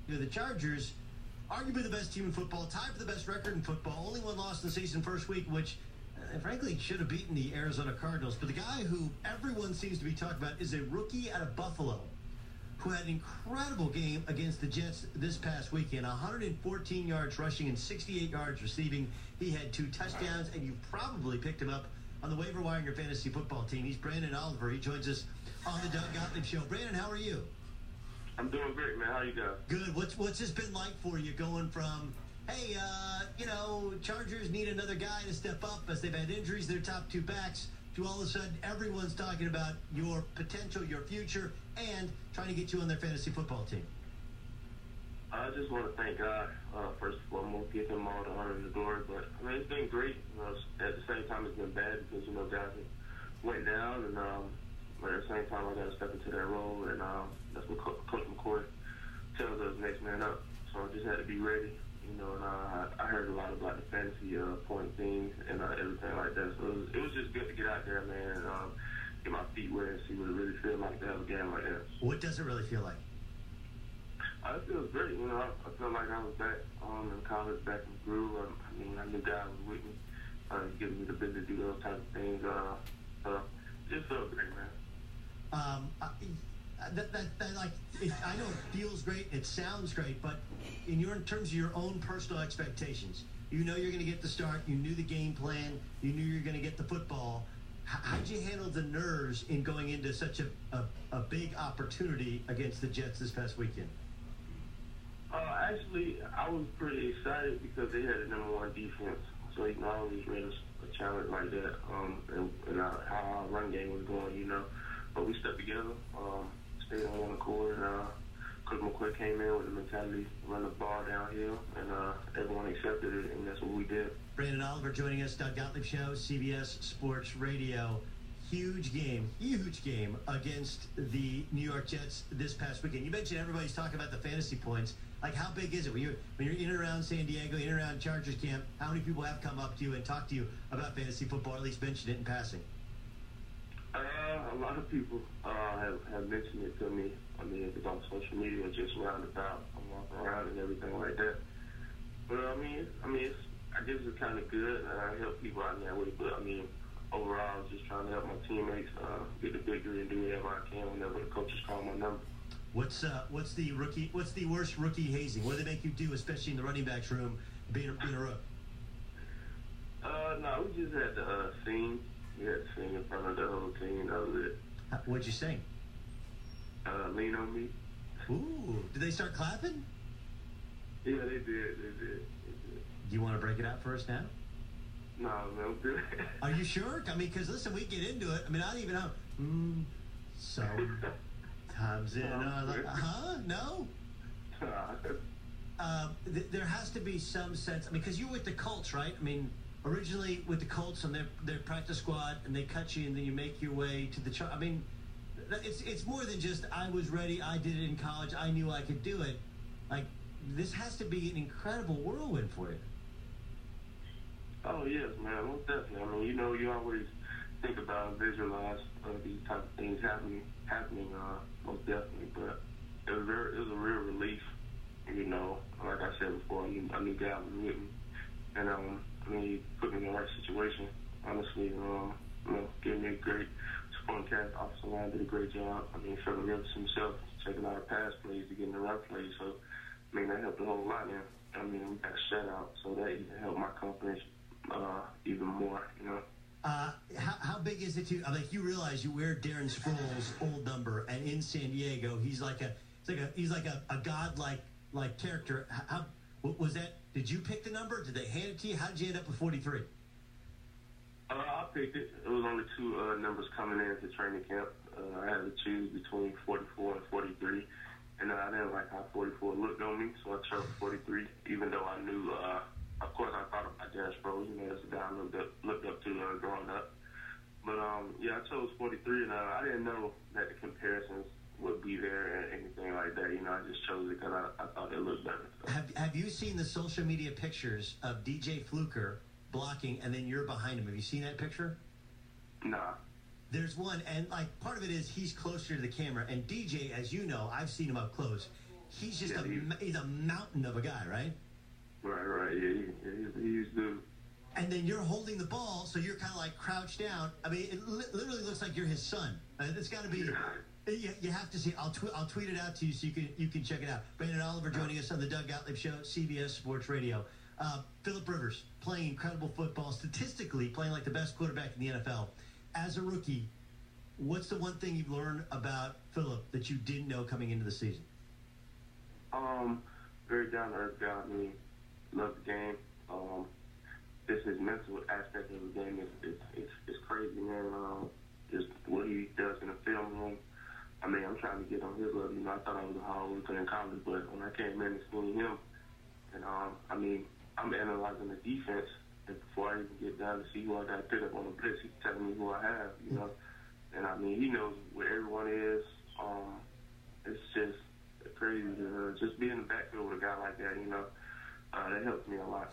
The Chargers, arguably the best team in football, tied for the best record in football, only one loss in the season first week, which frankly should have beaten the Arizona Cardinals. But the guy who everyone seems to be talking about is a rookie out of Buffalo who had an incredible game against the Jets this past weekend. 114 yards rushing and 68 yards receiving. He had 2 touchdowns, and you probably picked him up on the waiver wire in your fantasy football team. He's Branden Oliver. He joins us on the Doug Gottlieb Show. Branden, how are you? I'm doing great, man. How you doing? Good. What's this been like for you, going from, hey, Chargers need another guy to step up as they've had injuries to their top 2 backs, to all of a sudden everyone's talking about your potential, your future, and trying to get you on their fantasy football team? I just want to thank God, first and foremost, give him all the honor and the glory. But, I mean, it's been great. At the same time, it's been bad because, guys went down, and but at the same time, I got to step into that role, and that's what Coach McCoy tells us, next man up. So I just had to be ready, and I heard a lot about the fantasy point thing and everything like that. So it was just good to get out there, man, and get my feet wet and see what it really feels like to have a game like that. What does it really feel like? It feels great. I feel like I was back in college, back in the groove. I knew God was with me, giving me the ability to do those type of things. Just felt great, man. I know it feels great, it sounds great, but in terms of your own personal expectations, you're going to get the start, you knew the game plan, you knew you were going to get the football. How'd you handle the nerves in going into such a big opportunity against the Jets this past weekend? Actually, I was pretty excited because they had the #1 defense. So, I always read a challenge like that, and how our run game was going, But we stepped together, stayed on one accord, and Coach McCoy came in with the mentality to run the ball downhill, and everyone accepted it, and that's what we did. Branden Oliver joining us, Doug Gottlieb Show, CBS Sports Radio. Huge game against the New York Jets this past weekend. You mentioned everybody's talking about the fantasy points. Like, how big is it? When you're in and around San Diego, in and around Chargers camp, how many people have come up to you and talked to you about fantasy football, or at least mentioned it in passing? A lot of people have mentioned it to me. It's on social media, just roundabout. I'm walking around and everything like that. But I guess it's kind of good. I help people out in that way. But overall, I was just trying to help my teammates get the victory and do whatever I can whenever the coaches call my number. What's the worst rookie hazing? What do they make you do, especially in the running backs room, being a rook? No, we just had to sing. We had to sing in front of the whole team. That was it. What'd you sing? Lean on Me. Ooh, did they start clapping? Yeah, they did. Do you want to break it out for us now? No, man, I'm good. Are you sure? Because listen, we get into it. I don't even know. Sometimes in no? There has to be some sense. Because you're with the Colts, right? Originally with the Colts and their practice squad, and they cut you, and then you make your way to the it's more than just I was ready, I did it in college, I knew I could do it. This has to be an incredible whirlwind for you. Oh yes, man, most definitely. You always think about and visualize these type of things happening, most definitely. But it was a real relief. Like I said before, I knew God was with me, and he put me in the right situation. Honestly, gave me a great supporting cast. Officer line did a great job. Trevor Rivers himself checking out the pass plays to get in the run plays. So, that helped a whole lot. We got a shutout, so that even helped my confidence even more. How big is it to you realize you wear Darren Sproles' old number, and in San Diego he's like a godlike character. How was that? Did you pick the number? Did they hand it to you? How did you end up with 43? I picked it. It was only 2 numbers coming into training camp. I had to choose between 44 and 43, and I didn't like how 44 looked on me, so I chose 43. Even though I knew, of course, I thought about Darren Sproles. That's the guy I looked up to growing up. But I chose 43, and I didn't know that the comparisons would be there and anything like that. I just chose it because I thought it looked better. So. Have you seen the social media pictures of DJ Fluker blocking, and then you're behind him? Have you seen that picture? Nah. There's one, and part of it is he's closer to the camera. And DJ, as you know, I've seen him up close. he's just he's a mountain of a guy, right? Right. Yeah, he's good. And then you're holding the ball, so you're kind of like crouched down. I mean, it literally looks like you're his son. It's got to be. You have to see. I'll tweet it out to you so you can check it out. Branden Oliver joining us on the Doug Gottlieb Show, CBS Sports Radio. Philip Rivers playing incredible football, statistically playing like the best quarterback in the NFL. As a rookie, what's the one thing you've learned about Philip that you didn't know coming into the season? Very down to earth guy. I mean, love the game. Just his mental aspect of the game is crazy, man. Just what he does in the film room. I mean, I'm trying to get on his level. You know, I thought I was a hard worker in college, but when I came in and seen him, and I mean, I'm analyzing the defense, and before I even get down to see who I got to pick up on the blitz, he's telling me who I have, you know. And I mean, he knows where everyone is. It's just crazy to just be in the backfield with a guy like that, you know. That helps me a lot.